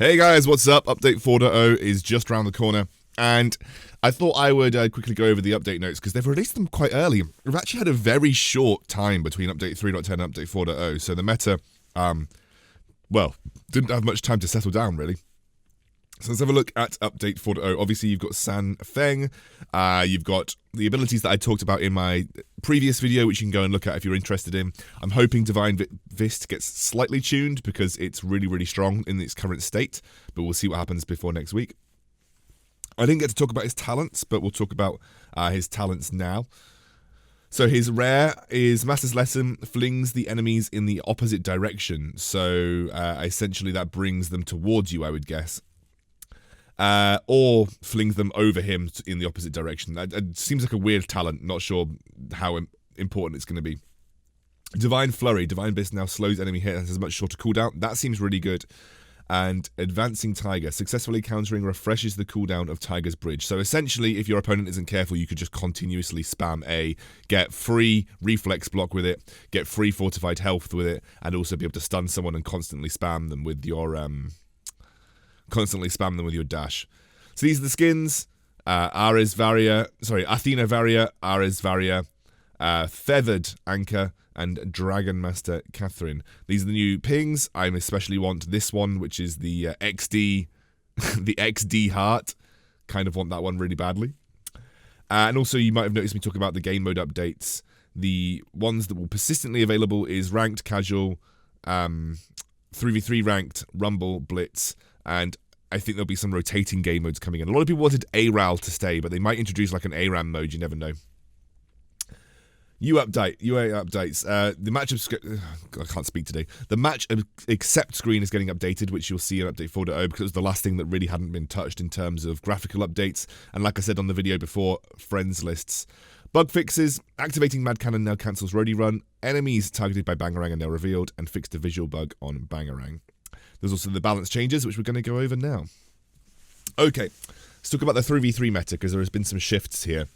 Hey guys, what's up? Update 4.0 is just around the corner, and I thought I would quickly go over the update notes because they've released them quite early. We've actually had a very short time between update 3.10 and update 4.0, so the meta, well, didn't have much time to settle down, really. So let's have a look at update 4.0. Obviously, you've got San Feng. You've got the abilities that I talked about in my previous video, which you can go and look at if you're interested in. I'm hoping Divine Fist gets slightly tuned because it's really, really strong in its current state, but we'll see what happens before next week. I didn't get to talk about his talents, but we'll talk about his talents now. So his rare is Master's Lesson flings the enemies in the opposite direction. So essentially that brings them towards you, I would guess. Or flings them over him in the opposite direction. It seems like a weird talent, not sure how important it's going to be. Divine Flurry, Divine Fist now slows enemy hit and has a much shorter cooldown. That seems really good. And Advancing Tiger, successfully countering refreshes the cooldown of Tiger's Bridge. So essentially, if your opponent isn't careful, you could just continuously spam A, get free reflex block with it, get free fortified health with it, and also be able to stun someone and constantly spam them with your dash. So these are the skins. Athena Varia, Ares Varia, Feathered Anchor, and Dragon Master Catherine. These are the new pings. I especially want this one, which is the XD, the XD heart. Kind of want that one really badly. And also, you might have noticed me talk about the game mode updates. The ones that will persistently available is ranked, casual, 3v3 ranked, rumble, blitz, and I think there'll be some rotating game modes coming in. A lot of people wanted ARAL to stay, but they might introduce like an ARAM mode, you never know. UA updates. The match I can't speak today. The match accept screen is getting updated, which you'll see in update 4.0 because it was the last thing that really hadn't been touched in terms of graphical updates. And like I said on the video before, friends lists. Bug fixes. Activating Mad Cannon now cancels Roadie Run. Enemies targeted by Bangarang are now revealed and fixed a visual bug on Bangarang. There's also the balance changes, which we're going to go over now. Okay, let's talk about the 3v3 meta, because there has been some shifts here.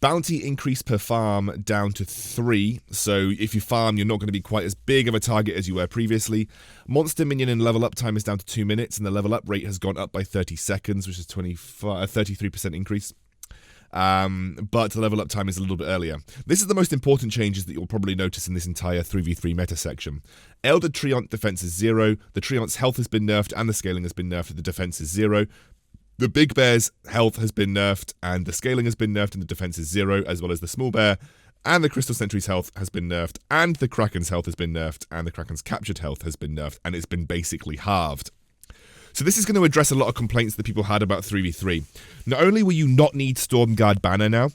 Bounty increase per farm down to 3, so if you farm, you're not going to be quite as big of a target as you were previously. Monster minion and level up time is down to 2 minutes, and the level up rate has gone up by 30 seconds, which is 33% increase. But the level up time is a little bit earlier. This is the most important changes that you'll probably notice in this entire 3v3 meta section. Elder Treant defense is 0, the Treant's health has been nerfed and the scaling has been nerfed, the defense is 0. The Big Bear's health has been nerfed and the scaling has been nerfed and the defense is 0, as well as the Small Bear, and the Crystal Sentry's health has been nerfed, and the Kraken's health has been nerfed, and the Kraken's captured health has been nerfed, and it's been basically halved. So this is going to address a lot of complaints that people had about 3v3. Not only will you not need Stormguard Banner now,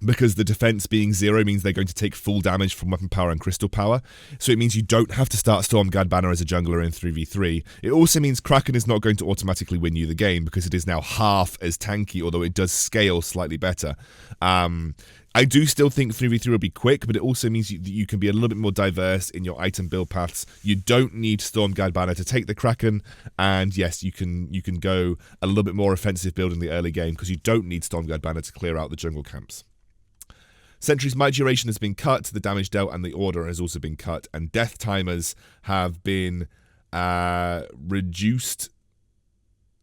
because the defense being 0 means they're going to take full damage from weapon power and crystal power, so it means you don't have to start Stormguard Banner as a jungler in 3v3. It also means Kraken is not going to automatically win you the game, because it is now half as tanky, although it does scale slightly better. I do still think 3v3 will be quick, but it also means that you can be a little bit more diverse in your item build paths. You don't need Stormguard Banner to take the Kraken, and yes, you can go a little bit more offensive build in the early game, because you don't need Stormguard Banner to clear out the jungle camps. Sentry's might duration has been cut, the damage dealt and the order has also been cut, and death timers have been reduced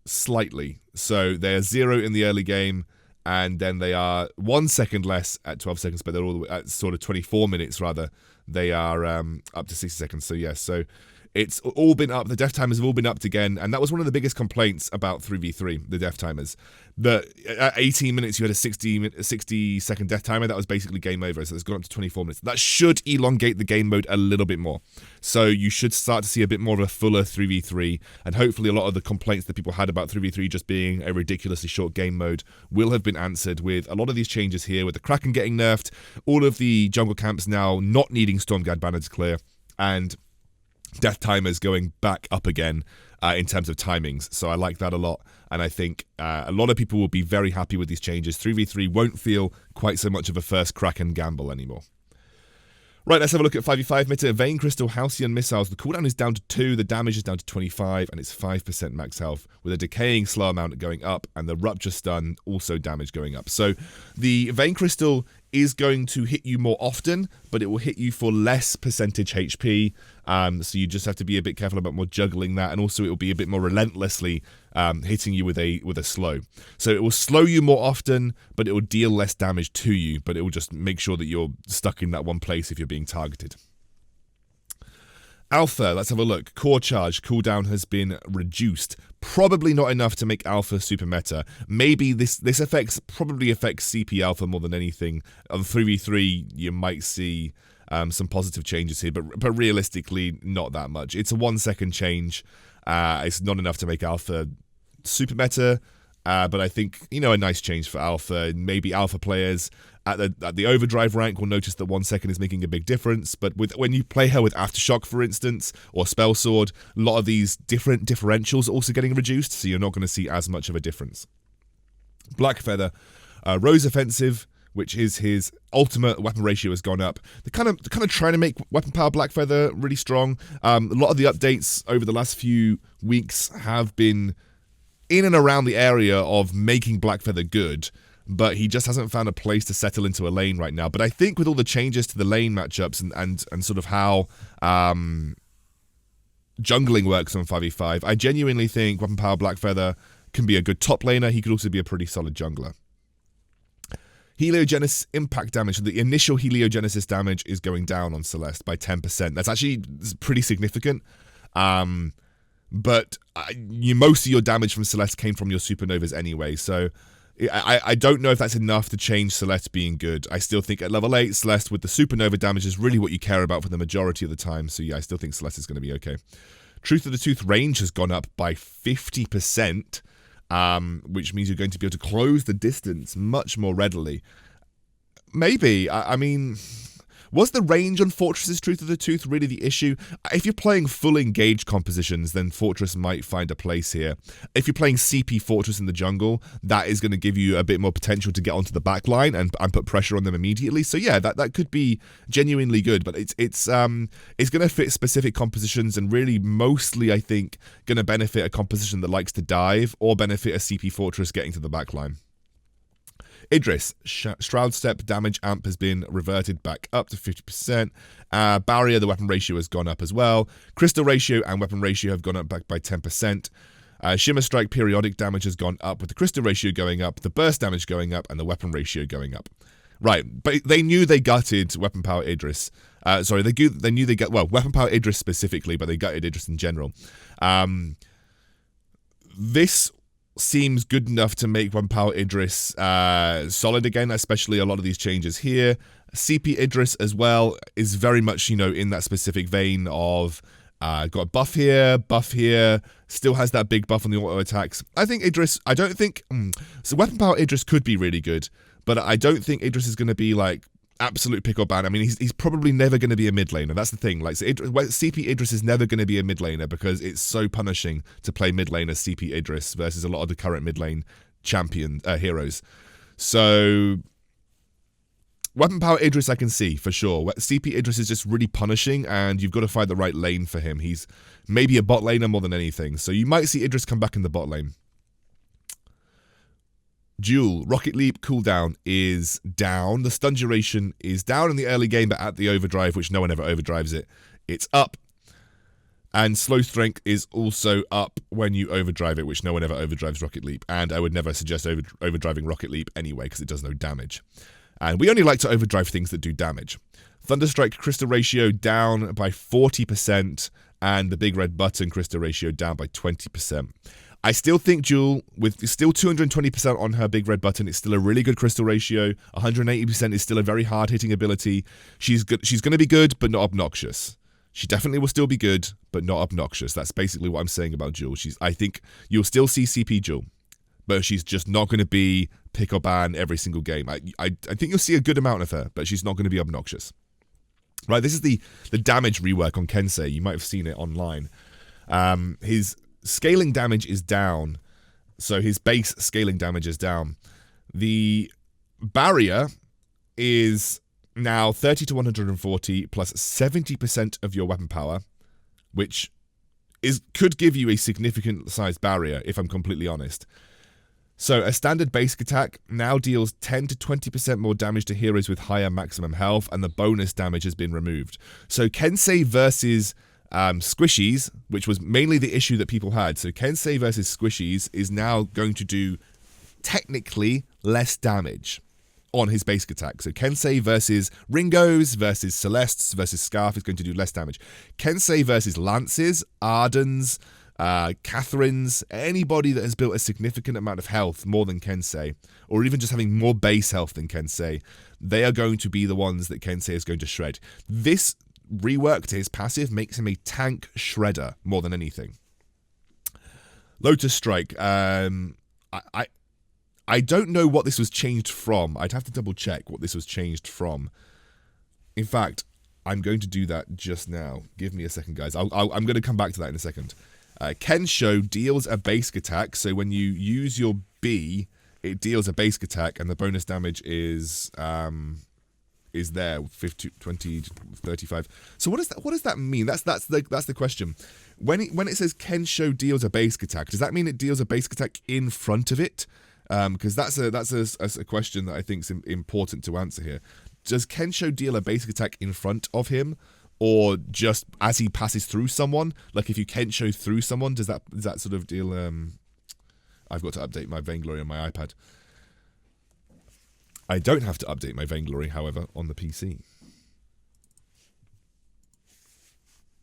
slightly. So they're 0 in the early game, and then they are 1 second less at 12 seconds, but they're all the way at sort of 24 minutes rather. They are up to 60 seconds. So yes, so it's all been up. The death timers have all been upped again, and that was one of the biggest complaints about 3v3, the death timers. At 18 minutes, you had a 60-second death timer. That was basically game over, so it's gone up to 24 minutes. That should elongate the game mode a little bit more. So you should start to see a bit more of a fuller 3v3, and hopefully a lot of the complaints that people had about 3v3 just being a ridiculously short game mode will have been answered with a lot of these changes here, with the Kraken getting nerfed, all of the jungle camps now not needing Stormguard Banner to clear, and death timers going back up again in terms of timings. So I like that a lot, and I think a lot of people will be very happy with these changes. 3v3 won't feel quite so much of a first Kraken gamble anymore. Right, let's have a look at 5v5 meta. Vein Crystal Halcyon Missiles. The cooldown is down to 2, the damage is down to 25, and it's 5% max health, with a decaying slow amount going up, and the Rupture Stun also damage going up. So the Vein Crystal is going to hit you more often, but it will hit you for less percentage HP, so you just have to be a bit careful about more juggling that, and also it will be a bit more relentlessly hitting you with a slow. So it will slow you more often, but it will deal less damage to you, but it will just make sure that you're stuck in that one place if you're being targeted. Alpha, let's have a look. Core Charge, cooldown has been reduced. Probably not enough to make Alpha super meta. Maybe this probably affects CP Alpha more than anything. On 3v3, you might see some positive changes here, but realistically, not that much. It's a 1 second change. It's not enough to make Alpha super meta, but I think, you know, a nice change for Alpha. Maybe Alpha players at the Overdrive rank will notice that 1 second is making a big difference, but when you play her with Aftershock, for instance, or Spell Sword, a lot of these different differentials are also getting reduced, so you're not going to see as much of a difference. Black Feather, Rose Offensive, which is his ultimate weapon ratio, has gone up. They're kind of trying to make weapon power Black Feather really strong. A lot of the updates over the last few weeks have been in and around the area of making Black Feather good, but he just hasn't found a place to settle into a lane right now. But I think with all the changes to the lane matchups and sort of how jungling works on 5v5, I genuinely think weapon power Black Feather can be a good top laner. He could also be a pretty solid jungler. Heliogenesis impact damage. The initial Heliogenesis damage is going down on Celeste by 10%. That's actually pretty significant. But most of your damage from Celeste came from your supernovas anyway, so I don't know if that's enough to change Celeste being good. I still think at level 8, Celeste with the supernova damage is really what you care about for the majority of the time, so yeah, I still think Celeste is going to be okay. Truth of the Tooth range has gone up by 50%, which means you're going to be able to close the distance much more readily. Maybe, I mean, was the range on Fortress's Truth of the Tooth really the issue? If you're playing full engage compositions, then Fortress might find a place here. If you're playing CP Fortress in the jungle, that is going to give you a bit more potential to get onto the back line and put pressure on them immediately. So yeah, that could be genuinely good, but it's going to fit specific compositions, and really mostly, I think, going to benefit a composition that likes to dive or benefit a CP Fortress getting to the back line. Idris, Shroud Step damage amp has been reverted back up to 50%. Barrier, the weapon ratio has gone up as well. Crystal ratio and weapon ratio have gone up back by 10%. Shimmer Strike periodic damage has gone up, with the crystal ratio going up, the burst damage going up, and the weapon ratio going up. Right, but they knew they gutted weapon power Idris. They knew they got, well, weapon power Idris specifically, but they gutted Idris in general. This seems good enough to make weapon power Idris solid again, especially a lot of these changes here. CP Idris as well is very much, you know, in that specific vein of got buff here, still has that big buff on the auto attacks. I think Idris, so weapon power Idris could be really good, but I don't think Idris is going to be like absolute pick or ban. I mean, he's probably never going to be a mid laner. That's the thing. Like, so CP Idris is never going to be a mid laner because it's so punishing to play mid lane as CP Idris versus a lot of the current mid lane champion heroes. So weapon power Idris I can see for sure. CP Idris is just really punishing, and you've got to find the right lane for him. He's maybe a bot laner more than anything. So you might see Idris come back in the bot lane. Duel, Rocket Leap cooldown is down. The stun duration is down in the early game, but at the overdrive, which no one ever overdrives it, it's up. And slow strength is also up when you overdrive it, which no one ever overdrives Rocket Leap. And I would never suggest overdriving Rocket Leap anyway, because it does no damage. And we only like to overdrive things that do damage. Thunderstrike crystal ratio down by 40%, and the big red button crystal ratio down by 20%. I still think Jewel, with still 220% on her big red button, it's still a really good crystal ratio. 180% is still a very hard-hitting ability. She's good. She's going to be good, but not obnoxious. She definitely will still be good, but not obnoxious. That's basically what I'm saying about Jewel. I think you'll still see CP Jewel, but she's just not going to be pick or ban every single game. I think you'll see a good amount of her, but she's not going to be obnoxious. Right, this is the damage rework on Kensei. You might have seen it online. His scaling damage is down, so his base scaling damage is down. The barrier is now 30 to 140 plus 70% of your weapon power, which could give you a significant sized barrier, if I'm completely honest. So a standard basic attack now deals 10 to 20% more damage to heroes with higher maximum health, and the bonus damage has been removed. So Kensei versus squishies, which was mainly the issue that people had. So Kensei versus squishies is now going to do technically less damage on his basic attack. So Kensei versus Ringos versus Celestes versus Scarf is going to do less damage. Kensei versus Lances, Ardens, Catherines, anybody that has built a significant amount of health more than Kensei, or even just having more base health than Kensei, they are going to be the ones that Kensei is going to shred. This rework to his passive makes him a tank shredder more than anything. Lotus Strike. I don't know what this was changed from. I'd have to double check what this was changed from. In fact, I'm going to do that just now. Give me a second, guys. I'm going to come back to that in a second. Kensho deals a basic attack, so when you use your B, it deals a basic attack, and the bonus damage is there 50, 20, 35. So what does that mean? That's the question. When it says Kensho deals a basic attack, does that mean it deals a basic attack in front of it? Because that's a question that I think is important to answer here. Does Kensho deal a basic attack in front of him, or just as he passes through someone? Like if you Kensho through someone, does that sort of deal? I've got to update my Vainglory on my iPad. I don't have to update my Vainglory, however, on the PC.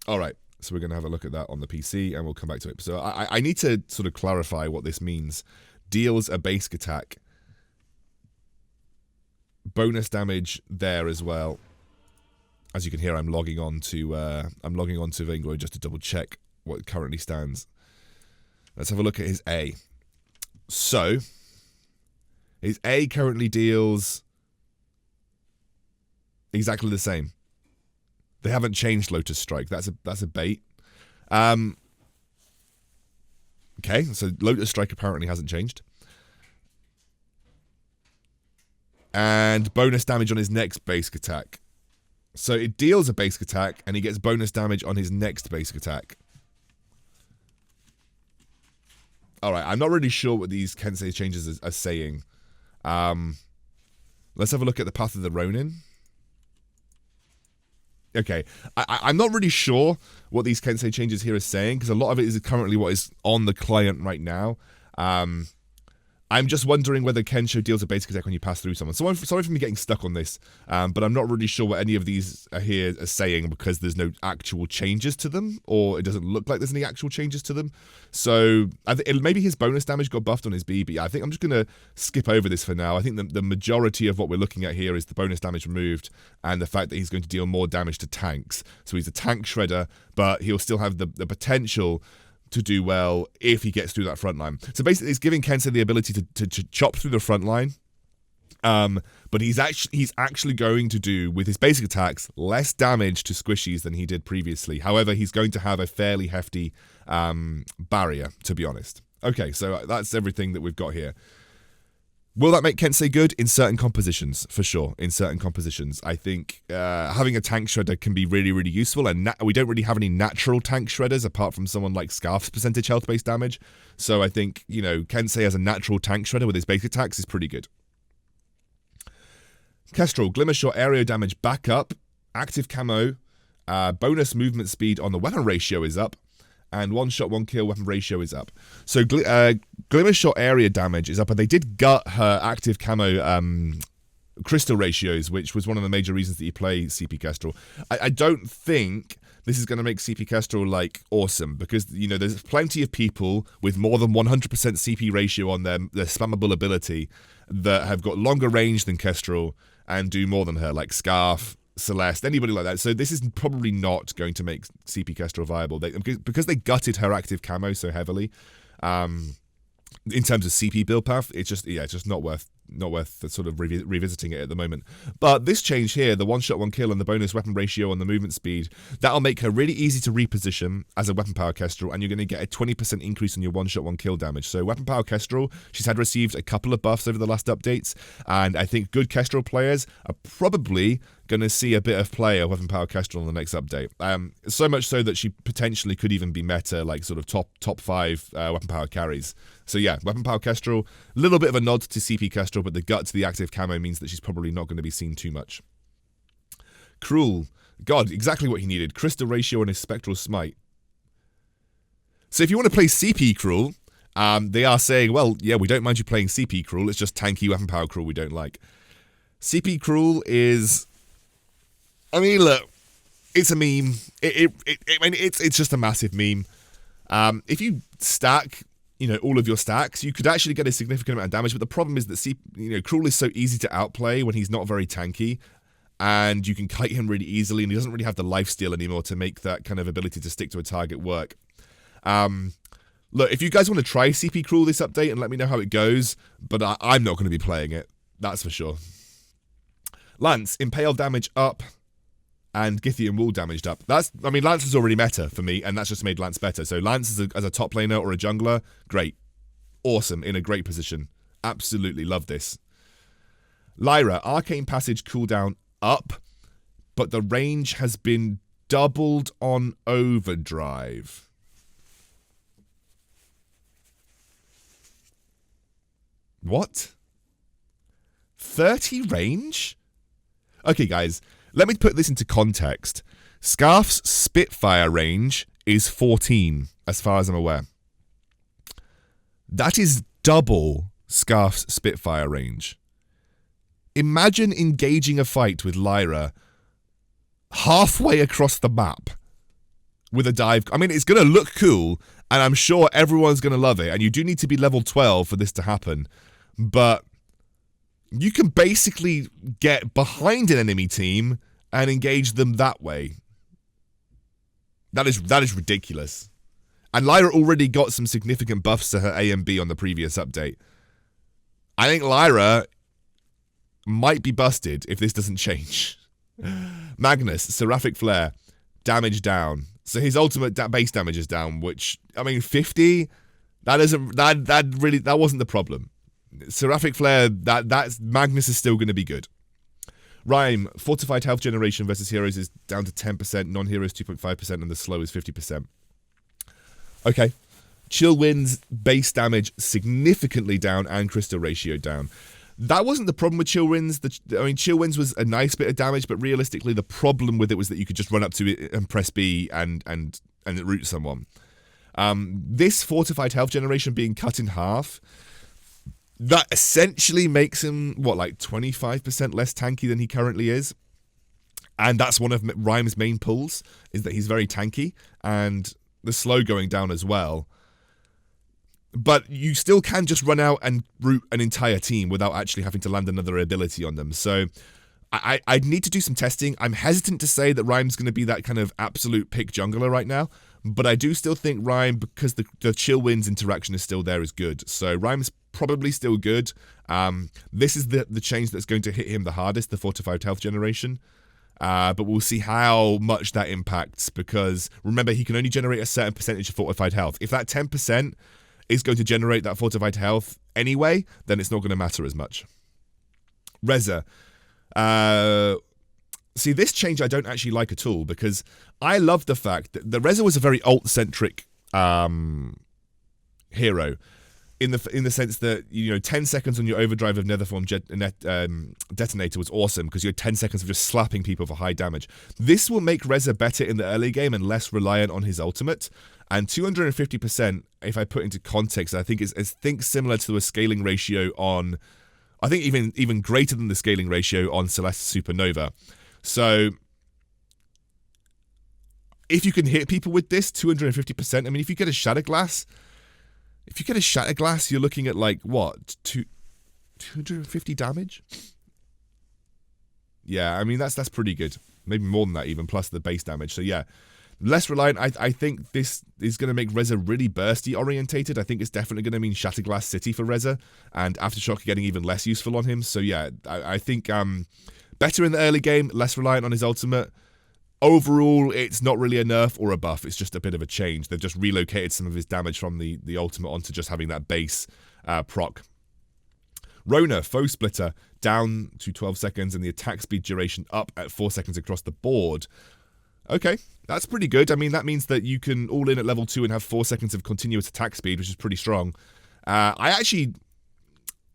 All right, so we're going to have a look at that on the PC, and we'll come back to it. So I need to sort of clarify what this means. Deals a basic attack. Bonus damage there as well. As you can hear, I'm logging on to Vainglory just to double check what it currently stands. Let's have a look at his A. So his A currently deals exactly the same. They haven't changed Lotus Strike. That's a bait. Okay, so Lotus Strike apparently hasn't changed. And bonus damage on his next basic attack. So it deals a basic attack, and he gets bonus damage on his next basic attack. Alright, I'm not really sure what these Kensei changes are saying. Let's have a look at the Path of the Ronin. Okay, I'm not really sure what these Kensei changes here are saying, because a lot of it is currently what is on the client right now. I'm just wondering whether Kensho deals a basic attack when you pass through someone. So sorry for me getting stuck on this, but I'm not really sure what any of these are here are saying, because there's no actual changes to them, or it doesn't look like there's any actual changes to them. So maybe his bonus damage got buffed on his B, but yeah, I think I'm just going to skip over this for now. I think the majority of what we're looking at here is the bonus damage removed, and the fact that he's going to deal more damage to tanks. So he's a tank shredder, but he'll still have the potential to do well if he gets through that front line. So basically it's giving Kensei the ability to chop through the front line, but he's actually going to do, with his basic attacks, less damage to squishies than he did previously. However, he's going to have a fairly hefty barrier, to be honest. Okay, so that's everything that we've got here. Will that make Kensei good? In certain compositions, for sure. In certain compositions. I think having a tank shredder can be really, really useful, and we don't really have any natural tank shredders apart from someone like Scarf's percentage health-based damage. So I think, Kensei as a natural tank shredder with his basic attacks is pretty good. Kestrel, Glimmer Shot area damage back up, active camo, bonus movement speed on the weapon ratio is up, and one shot, one kill weapon ratio is up. So Glimmer Shot area damage is up, and they did gut her active camo crystal ratios, which was one of the major reasons that you play CP Kestrel. I don't think this is going to make CP Kestrel awesome, because there's plenty of people with more than 100% CP ratio on their spammable ability that have got longer range than Kestrel and do more than her, like Scarf, Celeste, anybody like that. So this is probably not going to make CP Kestrel viable, because they gutted her active camo so heavily. In terms of CP build path, it's just not worth sort of revisiting it at the moment. But this change here, the one shot, one kill, and the bonus weapon ratio and the movement speed, that'll make her really easy to reposition as a weapon power Kestrel, and you're going to get a 20% increase on your one shot, one kill damage. So weapon power Kestrel, she's received a couple of buffs over the last updates, and I think good Kestrel players are probably going to see a bit of play of Weapon Power Kestrel on the next update. So much so that she potentially could even be meta, like sort of top 5 Weapon Power carries. So yeah, Weapon Power Kestrel, a little bit of a nod to CP Kestrel, but the gut to the active camo means that she's probably not going to be seen too much. Cruel. God, exactly what he needed. Crystal Ratio and his Spectral Smite. So if you want to play CP Cruel, they are saying, well, yeah, we don't mind you playing CP Cruel, it's just tanky Weapon Power Cruel we don't like. CP Cruel is... I mean, look, it's a meme. It's just a massive meme. If you stack, all of your stacks, you could actually get a significant amount of damage, but the problem is that Cruel is so easy to outplay when he's not very tanky, and you can kite him really easily, and he doesn't really have the lifesteal anymore to make that kind of ability to stick to a target work. Look, if you guys want to try CP Cruel this update and let me know how it goes, but I'm not going to be playing it. That's for sure. Lance, Impale damage up, and Githian Wall damaged up. Lance is already meta for me, and that's just made Lance better. So Lance as a top laner or a jungler, great. Awesome, in a great position. Absolutely love this. Lyra, Arcane Passage cooldown up, but the range has been doubled on Overdrive. What? 30 range? Okay, guys, let me put this into context. Scarf's Spitfire range is 14, as far as I'm aware. That is double Scarf's Spitfire range. Imagine engaging a fight with Lyra halfway across the map with a dive. I mean, it's going to look cool, and I'm sure everyone's going to love it, and you do need to be level 12 for this to happen, but you can basically get behind an enemy team and engage them that way. That is ridiculous. And Lyra already got some significant buffs to her A and B on the previous update. I think Lyra might be busted if this doesn't change. Magnus, Seraphic Flare, damage down. So his ultimate base damage is down, which, 50? That wasn't the problem. Seraphic Flare, that's Magnus is still going to be good. Rhyme, Fortified Health Generation versus Heroes is down to 10%, non-heroes 2.5%, and the slow is 50%. Okay. Chill Winds, base damage significantly down, and Crystal Ratio down. That wasn't the problem with Chill Winds. Chill Winds was a nice bit of damage, but realistically, the problem with it was that you could just run up to it and press B and root someone. This Fortified Health Generation being cut in half, that essentially makes him, 25% less tanky than he currently is. And that's one of Rhyme's main pulls, is that he's very tanky, and the slow going down as well. But you still can just run out and root an entire team without actually having to land another ability on them. So I'd need to do some testing. I'm hesitant to say that Rhyme's going to be that kind of absolute pick jungler right now. But I do still think Rhyme, because the Chill Winds interaction is still there, is good. So Rhyme's probably still good. This is the change that's going to hit him the hardest, the Fortified Health Generation. But we'll see how much that impacts, because remember, he can only generate a certain percentage of Fortified Health. If that 10% is going to generate that Fortified Health anyway, then it's not going to matter as much. Reza. See, this change I don't actually like at all, because I love the fact that the Reza was a very ult-centric hero, in the sense that 10 seconds on your Overdrive of Netherform Detonator was awesome, because you had 10 seconds of just slapping people for high damage. This will make Reza better in the early game and less reliant on his ultimate. And 250%, if I put into context, I think is similar to a scaling ratio on, I think even greater than the scaling ratio on Celeste Supernova. So if you can hit people with this 250%, if you get a Shatterglass, you're looking at 250 damage? Yeah, that's pretty good. Maybe more than that even, plus the base damage. So yeah, less reliant. I think this is going to make Reza really bursty orientated. I think it's definitely going to mean Shatterglass City for Reza, and Aftershock getting even less useful on him. So yeah, I think better in the early game, less reliant on his ultimate. Overall, it's not really a nerf or a buff. It's just a bit of a change. They've just relocated some of his damage from the ultimate onto just having that base proc. Rona, Foe Splitter, down to 12 seconds, and the attack speed duration up at 4 seconds across the board. Okay, that's pretty good. I mean, that means that you can all in at level 2 and have 4 seconds of continuous attack speed, which is pretty strong. I actually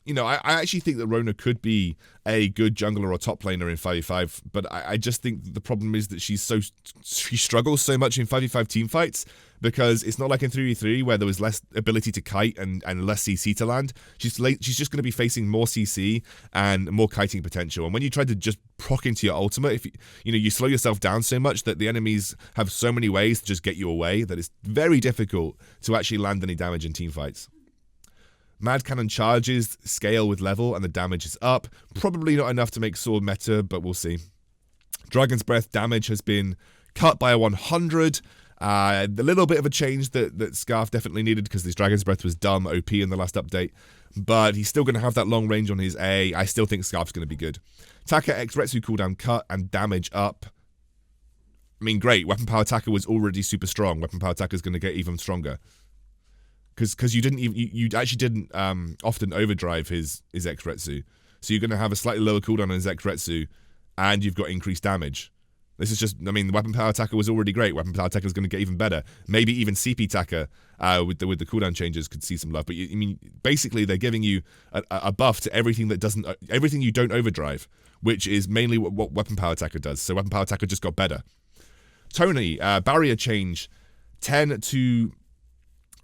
think that Rona could be a good jungler or top laner in 5v5, but I just think the problem is that she struggles so much in 5v5 team fights, because it's not like in 3v3 where there was less ability to kite and less CC to land. She's just going to be facing more CC and more kiting potential. And when you try to just proc into your ultimate, if you slow yourself down so much that the enemies have so many ways to just get you away that it's very difficult to actually land any damage in team fights. Mad Cannon charges scale with level and the damage is up. Probably not enough to make sword meta, but we'll see. Dragon's Breath damage has been cut by a 100. A little bit of a change that Scarf definitely needed, because this Dragon's Breath was dumb OP in the last update. But he's still going to have that long range on his A. I still think Scarf's going to be good. Taka X Retsu cooldown cut and damage up. I mean, great. Weapon Power Taka was already super strong. Weapon Power Taka is going to get even stronger. Because you actually didn't often overdrive his X Retsu. So you're going to have a slightly lower cooldown on his X Retsu, and you've got increased damage. This is just, I mean, the Weapon Power Taka was already great. Weapon Power Taka is going to get even better. Maybe even CP Taka with the cooldown changes could see some love. But basically they're giving you a buff to everything everything you don't overdrive, which is mainly what Weapon Power Taka does. So Weapon Power Taka just got better. Tony, barrier change, 10 to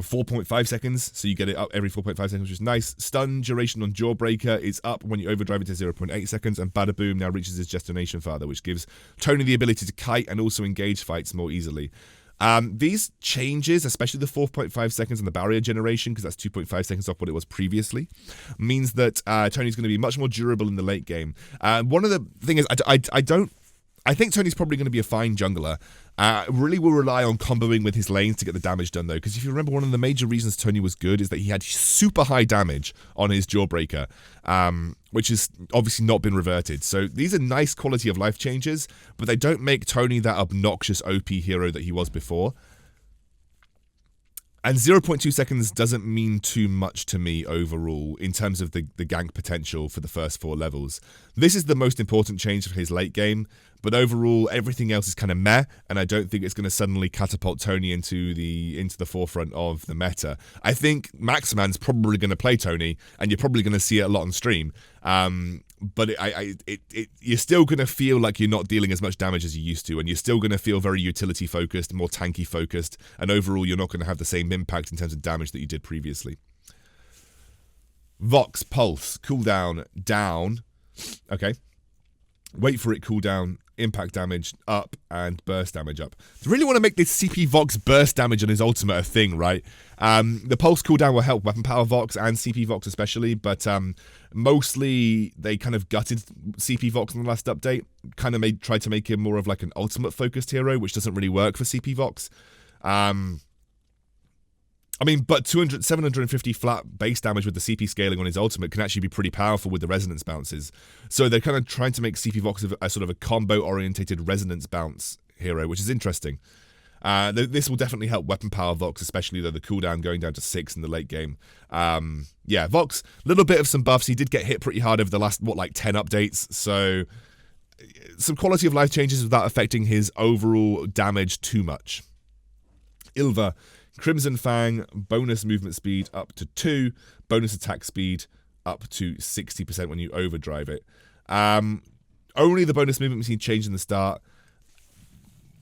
4.5 seconds, so you get it up every 4.5 seconds, which is nice. Stun duration on Jawbreaker is up when you overdrive it to 0.8 seconds, and Badaboom now reaches his Gestination Father, which gives Tony the ability to kite and also engage fights more easily. These changes, especially the 4.5 seconds and the barrier generation, because that's 2.5 seconds off what it was previously, means that Tony's going to be much more durable in the late game. One of the things is, I think Tony's probably going to be a fine jungler. Really will rely on comboing with his lanes to get the damage done, though, because if you remember, one of the major reasons Tony was good is that he had super high damage on his Jawbreaker, which has obviously not been reverted. So these are nice quality of life changes, but they don't make Tony that obnoxious OP hero that he was before. And 0.2 seconds doesn't mean too much to me overall in terms of the gank potential for the first 4 levels. This is the most important change for his late game, but overall everything else is kind of meh, and I don't think it's going to suddenly catapult Tony into the forefront of the meta. I think Maxman's probably going to play Tony, and you're probably going to see it a lot on stream. But you're still going to feel like you're not dealing as much damage as you used to, and you're still going to feel very utility focused, more tanky focused, and overall you're not going to have the same impact in terms of damage that you did previously. Vox Pulse cooldown down. Okay. Wait for it cooldown, impact damage up, and burst damage up. I really want to make this CP Vox burst damage on his ultimate a thing, right? The pulse cooldown will help Weapon Power Vox and CP Vox especially, but mostly they kind of gutted CP Vox in the last update. Kind of tried to make him more of like an ultimate focused hero, which doesn't really work for CP Vox. I mean, but 750 flat base damage with the CP scaling on his ultimate can actually be pretty powerful with the resonance bounces. So they're kind of trying to make CP Vox a sort of a combo-orientated resonance bounce hero, which is interesting. This will definitely help Weapon Power Vox, especially though the cooldown going down to 6 in the late game. Yeah, Vox, little bit of some buffs. He did get hit pretty hard over the last, 10 updates. So some quality of life changes without affecting his overall damage too much. Ilva, Crimson Fang, bonus movement speed up to 2, bonus attack speed up to 60% when you overdrive it. Only the bonus movement speed changed in the start.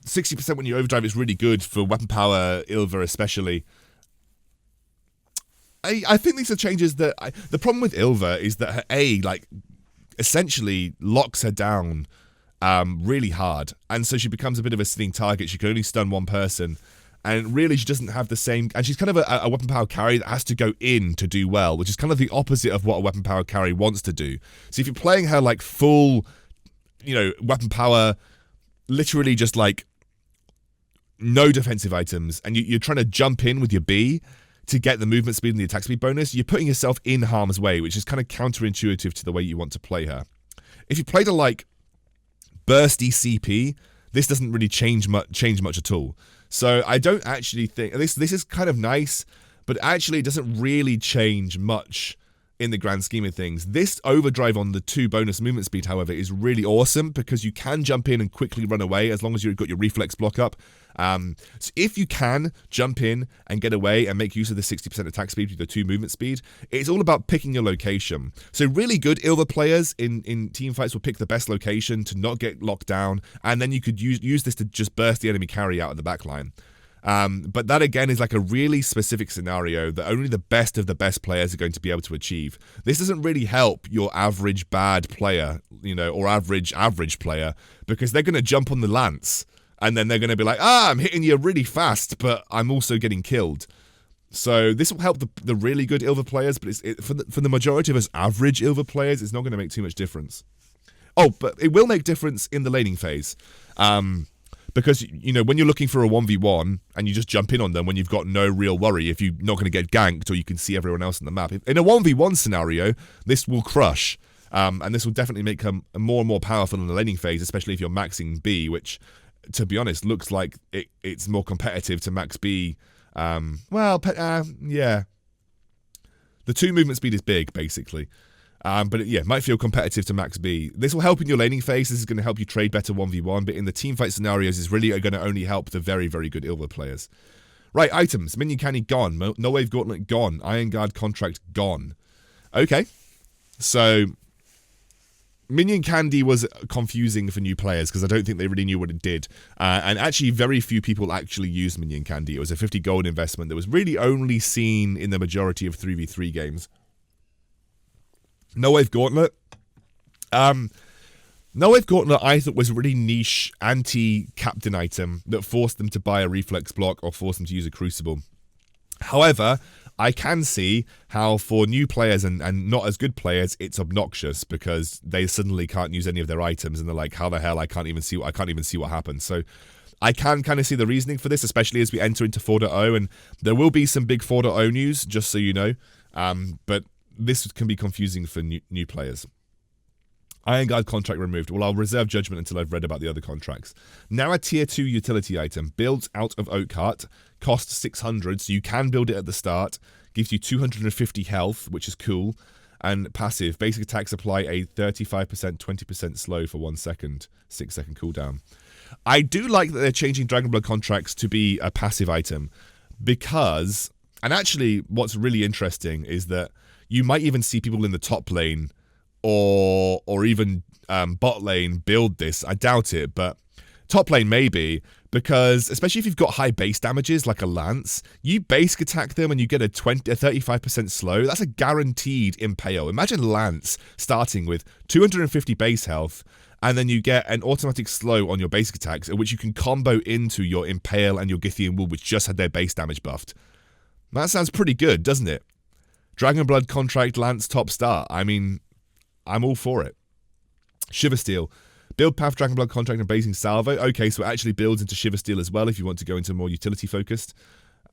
60% when you overdrive is really good for Weapon Power Ilva especially. I think these are changes that... the problem with Ilva is that her A, essentially locks her down really hard. And so she becomes a bit of a sitting target. She can only stun one person. And really, she doesn't have the same... And she's kind of a Weapon Power carry that has to go in to do well, which is kind of the opposite of what a Weapon Power carry wants to do. So if you're playing her full, Weapon Power, literally just no defensive items, and you're trying to jump in with your B to get the movement speed and the attack speed bonus, you're putting yourself in harm's way, which is kind of counterintuitive to the way you want to play her. If you played her bursty CP, this doesn't really change much at all. So I don't actually think... This is kind of nice, but actually it doesn't really change much in the grand scheme of things. This overdrive on the 2 bonus movement speed, however, is really awesome because you can jump in and quickly run away as long as you've got your reflex block up. So if you can jump in and get away and make use of the 60% attack speed with the 2 movement speed, it's all about picking your location. So really good Ilva players in team fights will pick the best location to not get locked down, and then you could use this to just burst the enemy carry out of the back line. But that again is like a really specific scenario that only the best of the best players are going to be able to achieve. This doesn't really help your average bad player, or average player, because they're going to jump on the lance and then they're going to be like, I'm hitting you really fast, but I'm also getting killed. So this will help the really good Ilva players, but for the majority of us average Ilva players, it's not going to make too much difference. Oh, but it will make difference in the laning phase. Because, when you're looking for a 1v1 and you just jump in on them when you've got no real worry if you're not going to get ganked or you can see everyone else on the map. In a 1v1 scenario, this will crush. And this will definitely make them more and more powerful in the laning phase, especially if you're maxing B, which, to be honest, looks like it's more competitive to max B. Yeah. The 2 movement speed is big, basically. But it might feel competitive to max B. This will help in your laning phase. This is going to help you trade better 1v1, but in the teamfight scenarios, it's really going to only help the very, very good Ilva players. Right, items. Minion Candy gone. No Wave Gauntlet gone. Iron Guard contract gone. Okay. So, Minion Candy was confusing for new players because I don't think they really knew what it did. And actually, very few people actually used Minion Candy. It was a 50 gold investment that was really only seen in the majority of 3v3 games. No Wave Gauntlet. No Wave Gauntlet I thought was a really niche anti-captain item that forced them to buy a reflex block or forced them to use a crucible. However, I can see how for new players and not as good players, it's obnoxious because they suddenly can't use any of their items and they're like, how the hell, I can't even see what happens. So I can kind of see the reasoning for this, especially as we enter into 4.0, and there will be some big 4.0 news, just so you know. But this can be confusing for new players. Iron Guard contract removed. Well, I'll reserve judgment until I've read about the other contracts. Now a tier 2 utility item. Builds out of Oak Heart. Costs 600, so you can build it at the start. Gives you 250 health, which is cool. And passive. Basic attacks apply a 35%, 20% slow for 1 second. 6-second cooldown. I do like that they're changing Dragonblood contracts to be a passive item. Because, and actually what's really interesting is that you might even see people in the top lane or even bot lane build this. I doubt it, but top lane maybe, because especially if you've got high base damages like a lance, you basic attack them and you get a 35% slow. That's a guaranteed impale. Imagine lance starting with 250 base health and then you get an automatic slow on your basic attacks, which you can combo into your impale and your Githian Wool, which just had their base damage buffed. That sounds pretty good, doesn't it? Dragonblood contract lance top start. I mean, I'm all for it. Shiver Steel. Build path Dragonblood contract and Blazing Salvo. Okay, so it actually builds into Shiver Steel as well if you want to go into more utility focused.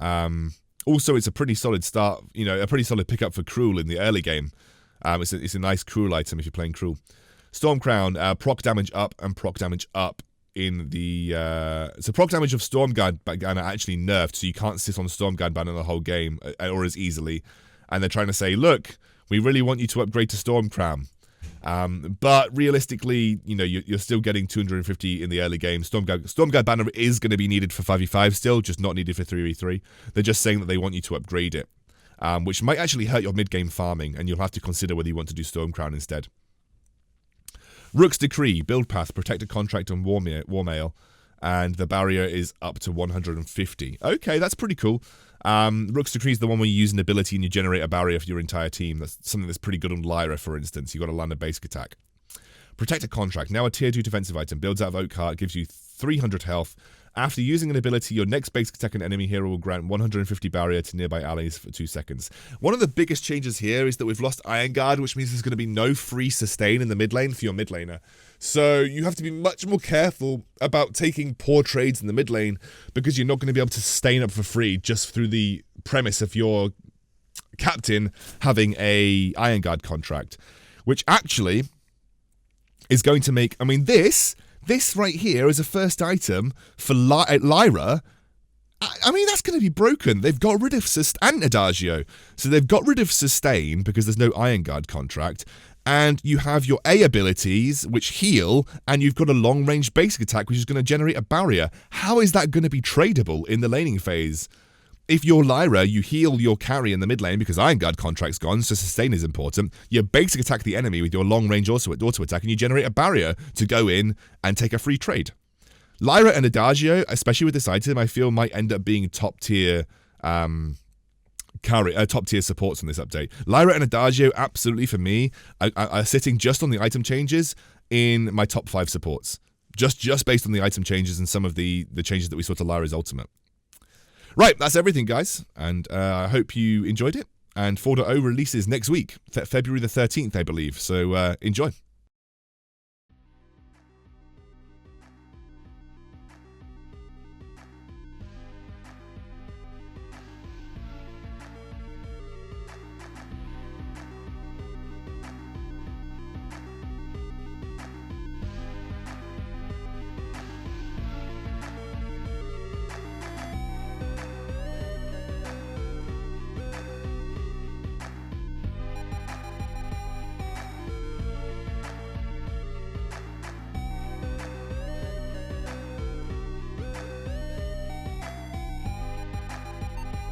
Also, it's a pretty solid start, a pretty solid pickup for Cruel in the early game. It's a nice Cruel item if you're playing Cruel. Storm Crown. Proc damage up and proc damage up in the... so proc damage of Stormguard banner actually nerfed, so you can't sit on Stormguard banner the whole game, or as easily. And they're trying to say, look, we really want you to upgrade to Storm Crown. But realistically, you're still getting 250 in the early game. Stormguard banner is going to be needed for 5v5 still, just not needed for 3v3. They're just saying that they want you to upgrade it, which might actually hurt your mid-game farming, and you'll have to consider whether you want to do Storm Crown instead. Rook's Decree, build path, protect a contract on War Mail, and the barrier is up to 150. Okay, that's pretty cool. Rook's Decree is the one where you use an ability and you generate a barrier for your entire team. That's something that's pretty good on Lyra, for instance. You've got to land a basic attack. Protect a contract. Now a tier 2 defensive item. Builds out of Oak Heart. Gives you 300 health. After using an ability, your next basic attack and enemy hero will grant 150 barrier to nearby allies for 2 seconds. One of the biggest changes here is that we've lost Iron Guard, which means there's going to be no free sustain in the mid lane for your mid laner. So you have to be much more careful about taking poor trades in the mid lane because you're not going to be able to sustain up for free just through the premise of your captain having a Iron Guard contract, which actually is going to make... I mean, this right here is a first item for Lyra I mean, that's going to be broken. They've got rid of and Adagio. So they've got rid of Sustain because there's no Iron Guard contract. And you have your A abilities, which heal, and you've got a long-range basic attack, which is going to generate a barrier. How is that going to be tradable in the laning phase? If you're Lyra, you heal your carry in the mid lane because Iron Guard contract's gone, so Sustain is important. You basic attack the enemy with your long-range auto attack, and you generate a barrier to go in and take a free trade. Lyra and Adagio, especially with this item, I feel might end up being top-tier top-tier supports on this update. Lyra and Adagio, absolutely for me, are sitting just on the item changes in my top 5 supports. Just based on the item changes and some of the changes that we saw to Lyra's ultimate. Right, that's everything, guys, and I hope you enjoyed it. And 4.0 releases next week, February the 13th, I believe, so enjoy.